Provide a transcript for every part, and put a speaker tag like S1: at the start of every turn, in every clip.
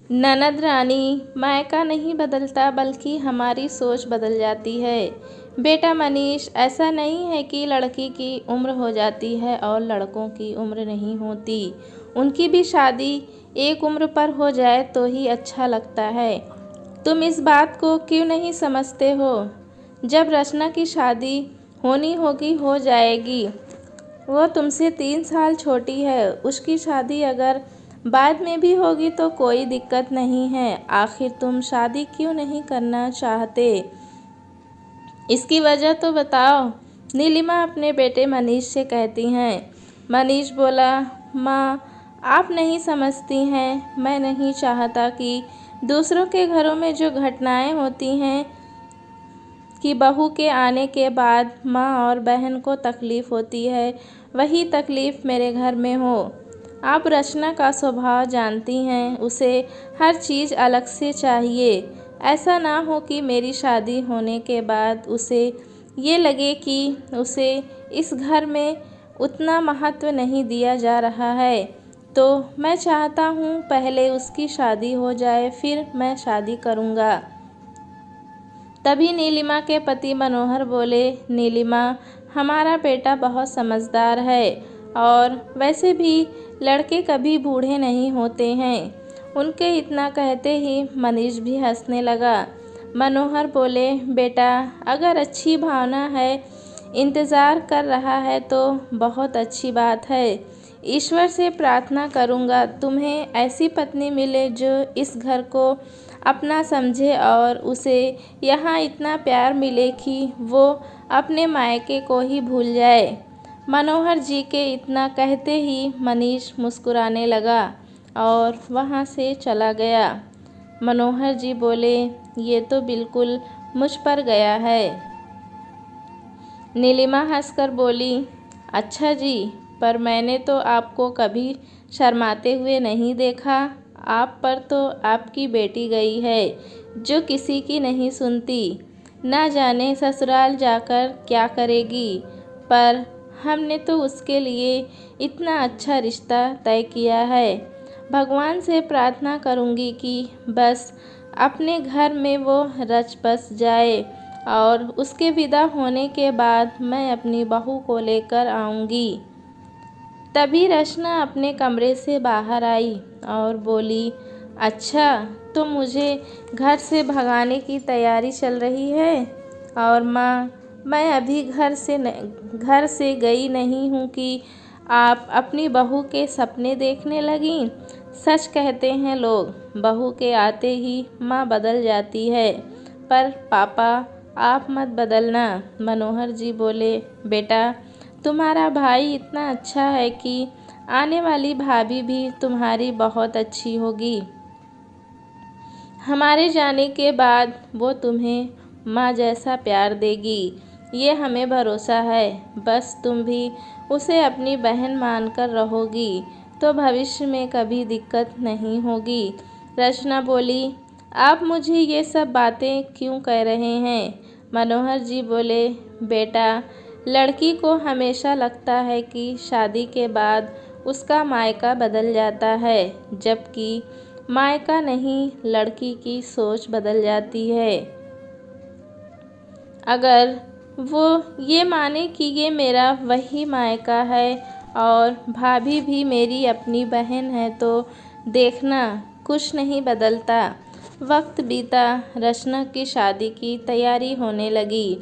S1: ननद रानी, मायका नहीं बदलता बल्कि हमारी सोच बदल जाती है। बेटा मनीष, ऐसा नहीं है कि लड़की की उम्र हो जाती है और लड़कों की उम्र नहीं होती। उनकी भी शादी एक उम्र पर हो जाए तो ही अच्छा लगता है। तुम इस बात को क्यों नहीं समझते हो? जब रचना की शादी होनी होगी हो जाएगी। वो तुमसे 3 साल छोटी है। उसकी शादी अगर बाद में भी होगी तो कोई दिक्कत नहीं है। आखिर तुम शादी क्यों नहीं करना चाहते? इसकी वजह तो बताओ, नीलिमा अपने बेटे मनीष से कहती हैं। मनीष बोला, माँ, आप नहीं समझती हैं। मैं नहीं चाहता कि दूसरों के घरों में जो घटनाएं होती हैं कि बहू के आने के बाद माँ और बहन को तकलीफ़ होती है, वही तकलीफ़ मेरे घर में हो। आप रचना का स्वभाव जानती हैं, उसे हर चीज़ अलग से चाहिए। ऐसा ना हो कि मेरी शादी होने के बाद उसे ये लगे कि उसे इस घर में उतना महत्व नहीं दिया जा रहा है। तो मैं चाहता हूँ पहले उसकी शादी हो जाए, फिर मैं शादी करूँगा। तभी नीलिमा के पति मनोहर बोले, नीलिमा, हमारा बेटा बहुत समझदार है और वैसे भी लड़के कभी बूढ़े नहीं होते हैं। उनके इतना कहते ही मनीष भी हंसने लगा। मनोहर बोले, बेटा, अगर अच्छी भावना है, इंतज़ार कर रहा है तो बहुत अच्छी बात है। ईश्वर से प्रार्थना करूँगा तुम्हें ऐसी पत्नी मिले जो इस घर को अपना समझे और उसे यहाँ इतना प्यार मिले कि वो अपने मायके को ही भूल जाए। मनोहर जी के इतना कहते ही मनीष मुस्कुराने लगा और वहाँ से चला गया। मनोहर जी बोले, ये तो बिल्कुल मुझ पर गया है। नीलिमा हंसकर बोली, अच्छा जी, पर मैंने तो आपको कभी शर्माते हुए नहीं देखा। आप पर तो आपकी बेटी गई है जो किसी की नहीं सुनती। ना जाने ससुराल जाकर क्या करेगी, पर हमने तो उसके लिए इतना अच्छा रिश्ता तय किया है। भगवान से प्रार्थना करूंगी कि बस अपने घर में वो रच बस जाए और उसके विदा होने के बाद मैं अपनी बहू को लेकर आऊंगी। तभी रचना अपने कमरे से बाहर आई और बोली, अच्छा, तो मुझे घर से भगाने की तैयारी चल रही है। और माँ, मैं अभी घर से गई नहीं हूँ कि आप अपनी बहू के सपने देखने लगीं। सच कहते हैं लोग, बहू के आते ही माँ बदल जाती है। पर पापा, आप मत बदलना। मनोहर जी बोले, बेटा, तुम्हारा भाई इतना अच्छा है कि आने वाली भाभी भी तुम्हारी बहुत अच्छी होगी। हमारे जाने के बाद वो तुम्हें माँ जैसा प्यार देगी, ये हमें भरोसा है। बस तुम भी उसे अपनी बहन मानकर रहोगी तो भविष्य में कभी दिक्कत नहीं होगी। रचना बोली, आप मुझे ये सब बातें क्यों कह रहे हैं? मनोहर जी बोले, बेटा, लड़की को हमेशा लगता है कि शादी के बाद उसका मायका बदल जाता है, जबकि मायका नहीं, लड़की की सोच बदल जाती है। अगर वो ये माने कि ये मेरा वही मायका है और भाभी भी मेरी अपनी बहन है तो देखना, कुछ नहीं बदलता। वक्त बीता, रचना की शादी की तैयारी होने लगी।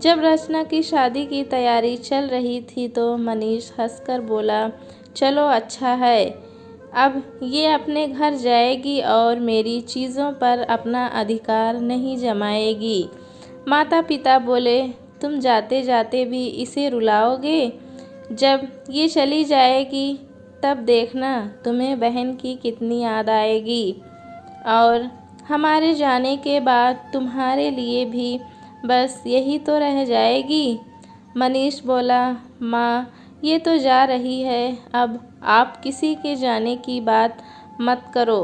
S1: जब रचना की शादी की तैयारी चल रही थी तो मनीष हंसकर बोला, चलो अच्छा है, अब ये अपने घर जाएगी और मेरी चीज़ों पर अपना अधिकार नहीं जमाएगी। माता पिता बोले, तुम जाते जाते भी इसे रुलाओगे? जब ये चली जाएगी तब देखना तुम्हें बहन की कितनी याद आएगी और हमारे जाने के बाद तुम्हारे लिए भी बस यही तो रह जाएगी। मनीष बोला, माँ, ये तो जा रही है, अब आप किसी के जाने की बात मत करो,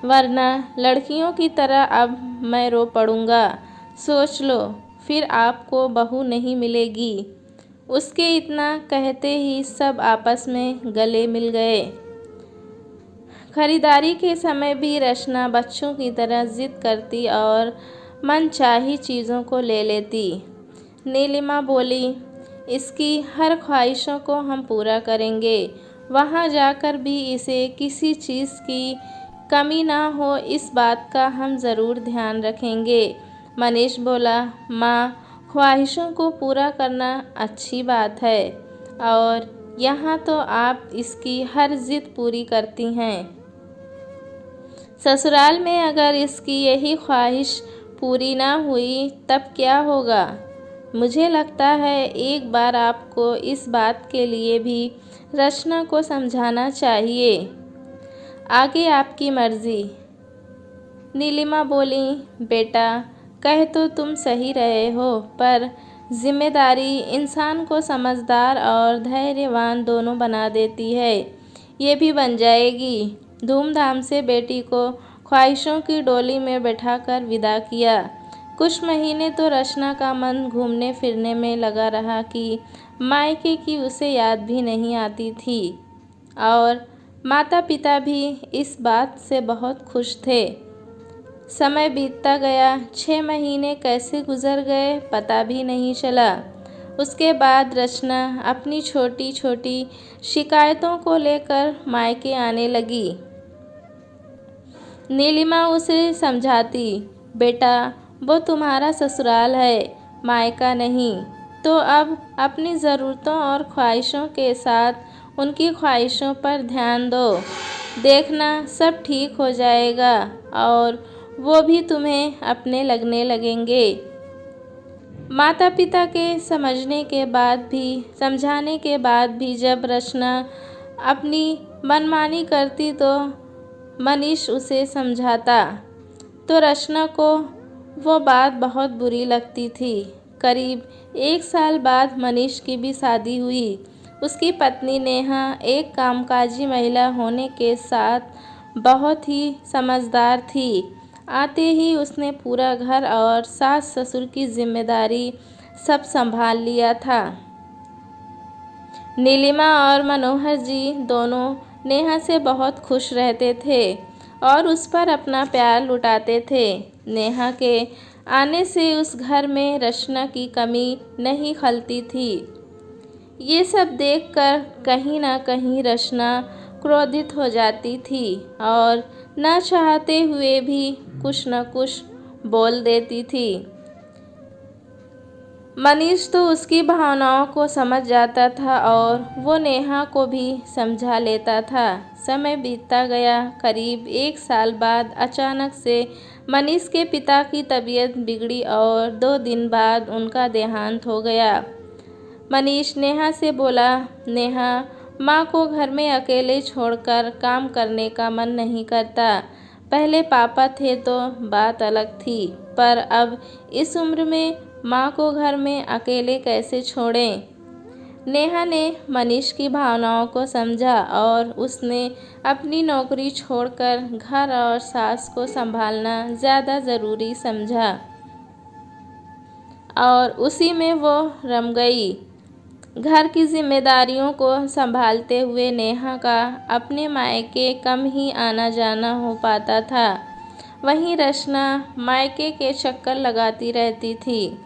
S1: वरना लड़कियों की तरह अब मैं रो पड़ूंगा। सोच लो, फिर आपको बहू नहीं मिलेगी। उसके इतना कहते ही सब आपस में गले मिल गए। खरीदारी के समय भी रचना बच्चों की तरह जिद करती और मनचाही चीज़ों को ले लेती। नीलिमा बोली, इसकी हर ख्वाहिशों को हम पूरा करेंगे। वहाँ जाकर भी इसे किसी चीज़ की कमी ना हो, इस बात का हम ज़रूर ध्यान रखेंगे। मनीष बोला, माँ, ख्वाहिशों को पूरा करना अच्छी बात है और यहाँ तो आप इसकी हर जिद पूरी करती हैं। ससुराल में अगर इसकी यही ख्वाहिश पूरी ना हुई तब क्या होगा? मुझे लगता है एक बार आपको इस बात के लिए भी रचना को समझाना चाहिए। आगे आपकी मर्जी। नीलिमा बोली, बेटा, कह तो तुम सही रहे हो, पर जिम्मेदारी इंसान को समझदार और धैर्यवान दोनों बना देती है। ये भी बन जाएगी। धूमधाम से बेटी को ख्वाहिशों की डोली में बैठाकर विदा किया। कुछ महीने तो रचना का मन घूमने फिरने में लगा रहा कि मायके की उसे याद भी नहीं आती थी और माता पिता भी इस बात से बहुत खुश थे। समय बीतता गया। 6 महीने कैसे गुजर गए पता भी नहीं चला। उसके बाद रचना अपनी छोटी छोटी शिकायतों को लेकर मायके आने लगी। नीलिमा उसे समझाती, बेटा, वो तुम्हारा ससुराल है, मायका नहीं। तो अब अपनी ज़रूरतों और ख्वाहिशों के साथ उनकी ख्वाहिशों पर ध्यान दो। देखना सब ठीक हो जाएगा और वो भी तुम्हें अपने लगने लगेंगे। माता पिता के समझाने के बाद भी जब रचना अपनी मनमानी करती तो मनीष उसे समझाता तो रचना को वो बात बहुत बुरी लगती थी। करीब 1 साल बाद मनीष की भी शादी हुई। उसकी पत्नी नेहा एक कामकाजी महिला होने के साथ बहुत ही समझदार थी। आते ही उसने पूरा घर और सास ससुर की जिम्मेदारी सब संभाल लिया था। नीलिमा और मनोहर जी दोनों नेहा से बहुत खुश रहते थे और उस पर अपना प्यार लुटाते थे। नेहा के आने से उस घर में रचना की कमी नहीं खलती थी। ये सब देखकर कहीं ना कहीं रचना क्रोधित हो जाती थी और न चाहते हुए भी कुछ न कुछ बोल देती थी। मनीष तो उसकी भावनाओं को समझ जाता था और वो नेहा को भी समझा लेता था। समय बीतता गया। करीब 1 साल बाद अचानक से मनीष के पिता की तबीयत बिगड़ी और 2 दिन बाद उनका देहांत हो गया। मनीष नेहा से बोला, नेहा, माँ को घर में अकेले छोड़कर काम करने का मन नहीं करता। पहले पापा थे तो बात अलग थी, पर अब इस उम्र में माँ को घर में अकेले कैसे छोड़ें? नेहा ने मनीष की भावनाओं को समझा और उसने अपनी नौकरी छोड़कर घर और सास को संभालना ज़्यादा ज़रूरी समझा और उसी में वो रम गई। घर की जिम्मेदारियों को संभालते हुए नेहा का अपने मायके कम ही आना जाना हो पाता था। वहीं रचना मायके के चक्कर लगाती रहती थी।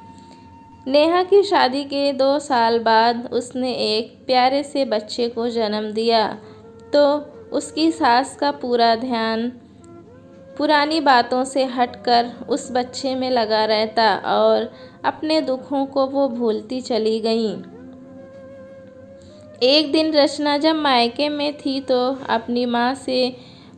S1: नेहा की शादी के 2 साल बाद उसने एक प्यारे से बच्चे को जन्म दिया तो उसकी सास का पूरा ध्यान पुरानी बातों से हटकर उस बच्चे में लगा रहता और अपने दुखों को वो भूलती चली गई। एक दिन रचना जब मायके में थी तो अपनी माँ से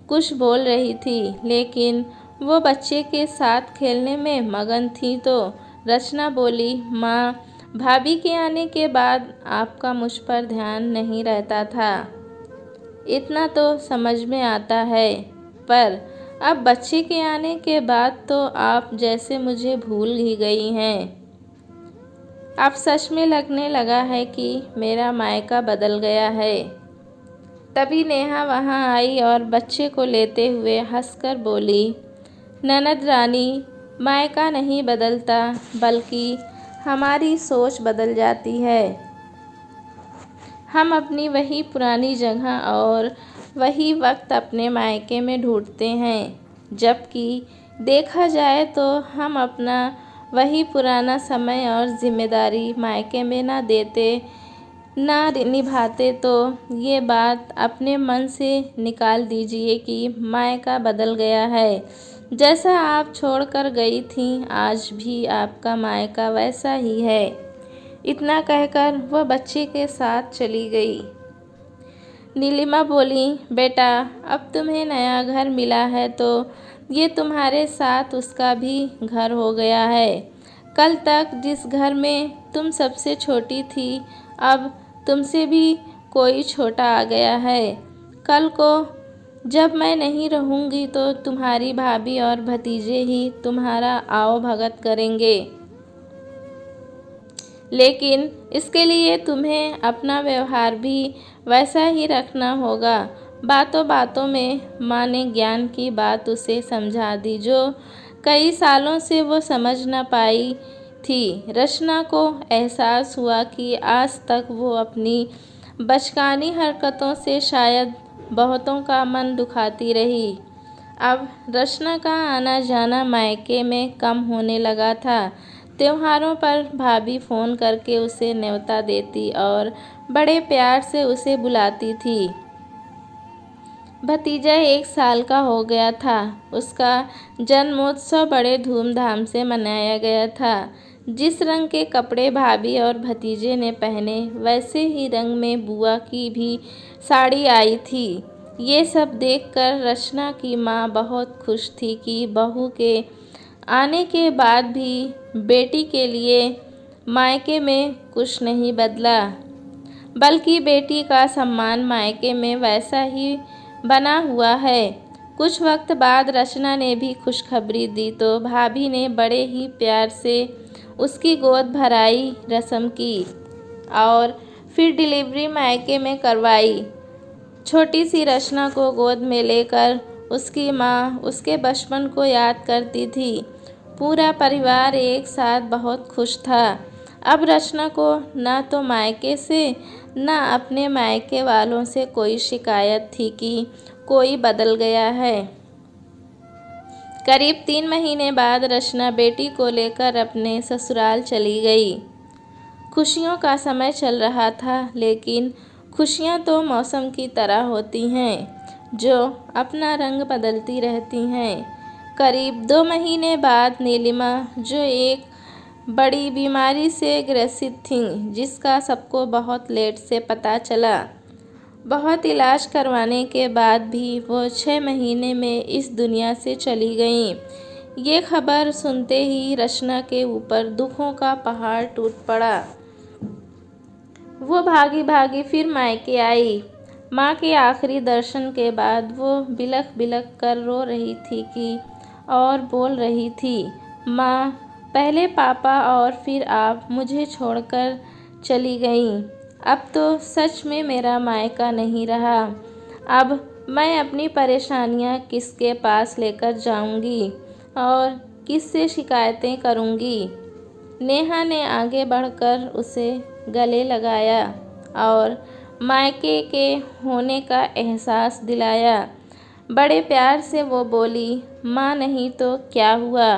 S1: कुछ बोल रही थी, लेकिन वो बच्चे के साथ खेलने में मगन थी तो रचना बोली, माँ, भाभी के आने के बाद आपका मुझ पर ध्यान नहीं रहता था। इतना तो समझ में आता है, पर अब बच्चे के आने के बाद तो आप जैसे मुझे भूल ही गई हैं। अब सच में लगने लगा है कि मेरा मायका बदल गया है। तभी नेहा वहाँ आई और बच्चे को लेते हुए हंसकर बोली, ननद रानी, मायका नहीं बदलता बल्कि हमारी सोच बदल जाती है। हम अपनी वही पुरानी जगह और वही वक्त अपने मायके में ढूंढते हैं, जबकि देखा जाए तो हम अपना वही पुराना समय और जिम्मेदारी मायके में ना देते ना निभाते। तो ये बात अपने मन से निकाल दीजिए कि मायका बदल गया है। जैसा आप छोड़कर गई थीं, आज भी आपका मायका वैसा ही है। इतना कहकर वह बच्चे के साथ चली गई। नीलिमा बोली, बेटा, अब तुम्हें नया घर मिला है तो ये तुम्हारे साथ उसका भी घर हो गया है। कल तक जिस घर में तुम सबसे छोटी थी, अब तुमसे भी कोई छोटा आ गया है। कल को जब मैं नहीं रहूँगी तो तुम्हारी भाभी और भतीजे ही तुम्हारा आओ भगत करेंगे। लेकिन इसके लिए तुम्हें अपना व्यवहार भी वैसा ही रखना होगा। बातों बातों में माँ ने ज्ञान की बात उसे समझा दी, जो कई सालों से वो समझ न पाई थी। रचना को एहसास हुआ कि आज तक वो अपनी बचकानी हरकतों से शायद बहुतों का मन दुखाती रही। अब रचना का आना जाना मायके में कम होने लगा था। त्योहारों पर भाभी फ़ोन करके उसे न्योता देती और बड़े प्यार से उसे बुलाती थी। भतीजा 1 साल का हो गया था। उसका जन्मोत्सव बड़े धूमधाम से मनाया गया था। जिस रंग के कपड़े भाभी और भतीजे ने पहने, वैसे ही रंग में बुआ की भी साड़ी आई थी। ये सब देखकर रचना की माँ बहुत खुश थी कि बहू के आने के बाद भी बेटी के लिए मायके में कुछ नहीं बदला, बल्कि बेटी का सम्मान मायके में वैसा ही बना हुआ है। कुछ वक्त बाद रचना ने भी खुशखबरी दी तो भाभी ने बड़े ही प्यार से उसकी गोद भराई रस्म की और फिर डिलीवरी मायके में करवाई। छोटी सी रचना को गोद में लेकर उसकी माँ उसके बचपन को याद करती थी। पूरा परिवार एक साथ बहुत खुश था। अब रचना को ना तो मायके से ना अपने मायके वालों से कोई शिकायत थी कि कोई बदल गया है। करीब 3 महीने बाद रचना बेटी को लेकर अपने ससुराल चली गई। खुशियों का समय चल रहा था, लेकिन खुशियाँ तो मौसम की तरह होती हैं, जो अपना रंग बदलती रहती हैं। करीब 2 महीने बाद नीलिमा, जो एक बड़ी बीमारी से ग्रसित थीं, जिसका सबको बहुत लेट से पता चला, बहुत इलाज करवाने के बाद भी वो 6 महीने में इस दुनिया से चली गईं। ये खबर सुनते ही रचना के ऊपर दुखों का पहाड़ टूट पड़ा। वो भागी भागी फिर मायके आई। माँ के आखिरी दर्शन के बाद वो बिलख बिलख कर रो रही थी कि और बोल रही थी, माँ, पहले पापा और फिर आप मुझे छोड़कर चली गईं। अब तो सच में मेरा मायका नहीं रहा। अब मैं अपनी परेशानियाँ किसके पास लेकर जाऊँगी और किससे शिकायतें करूँगी। नेहा ने आगे बढ़कर उसे गले लगाया और मायके के होने का एहसास दिलाया। बड़े प्यार से वो बोली, माँ नहीं तो क्या हुआ,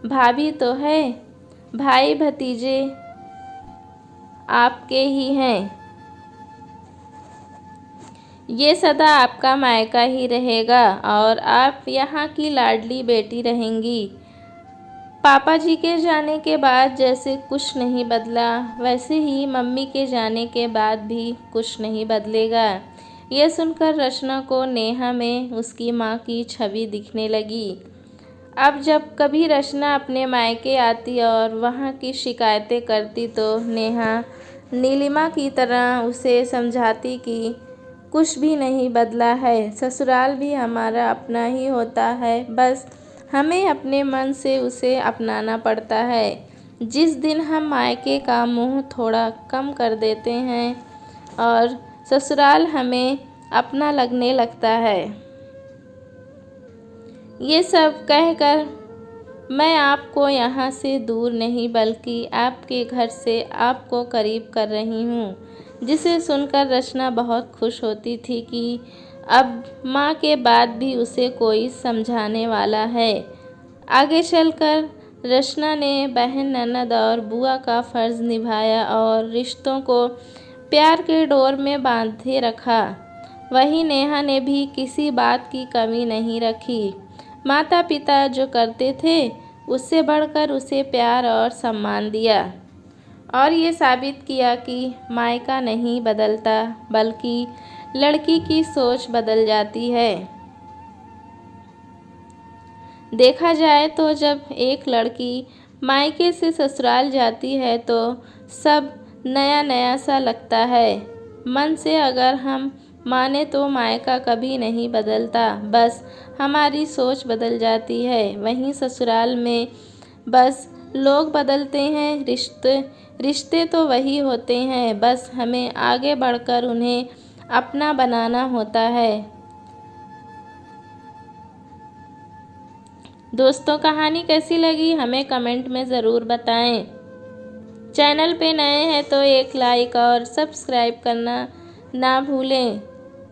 S1: भाभी तो है, भाई भतीजे आपके ही हैं। ये सदा आपका मायका ही रहेगा और आप यहाँ की लाडली बेटी रहेंगी। पापा जी के जाने के बाद जैसे कुछ नहीं बदला, वैसे ही मम्मी के जाने के बाद भी कुछ नहीं बदलेगा। यह सुनकर रचना को नेहा में उसकी माँ की छवि दिखने लगी। अब जब कभी रचना अपने मायके आती और वहाँ की शिकायतें करती तो नेहा नीलिमा की तरह उसे समझाती कि कुछ भी नहीं बदला है, ससुराल भी हमारा अपना ही होता है, बस हमें अपने मन से उसे अपनाना पड़ता है। जिस दिन हम मायके का मुँह थोड़ा कम कर देते हैं और ससुराल हमें अपना लगने लगता है। ये सब कहकर मैं आपको यहाँ से दूर नहीं बल्कि आपके घर से आपको करीब कर रही हूँ। जिसे सुनकर रचना बहुत खुश होती थी कि अब माँ के बाद भी उसे कोई समझाने वाला है। आगे चलकर रचना ने बहन, ननद और बुआ का फर्ज निभाया और रिश्तों को प्यार के डोर में बांधे रखा। वहीं नेहा ने भी किसी बात की कमी नहीं रखी। माता पिता जो करते थे उससे बढ़कर उसे प्यार और सम्मान दिया और ये साबित किया कि मायका नहीं बदलता बल्कि लड़की की सोच बदल जाती है। देखा जाए तो जब एक लड़की मायके से ससुराल जाती है तो सब नया नया सा लगता है। मन से अगर हम माने तो मायका कभी नहीं बदलता, बस हमारी सोच बदल जाती है। वहीं ससुराल में बस लोग बदलते हैं, रिश्ते तो वही होते हैं, बस हमें आगे बढ़कर उन्हें अपना बनाना होता है। दोस्तों, कहानी कैसी लगी हमें कमेंट में ज़रूर बताएं। चैनल पे नए हैं तो एक लाइक और सब्सक्राइब करना ना भूलें।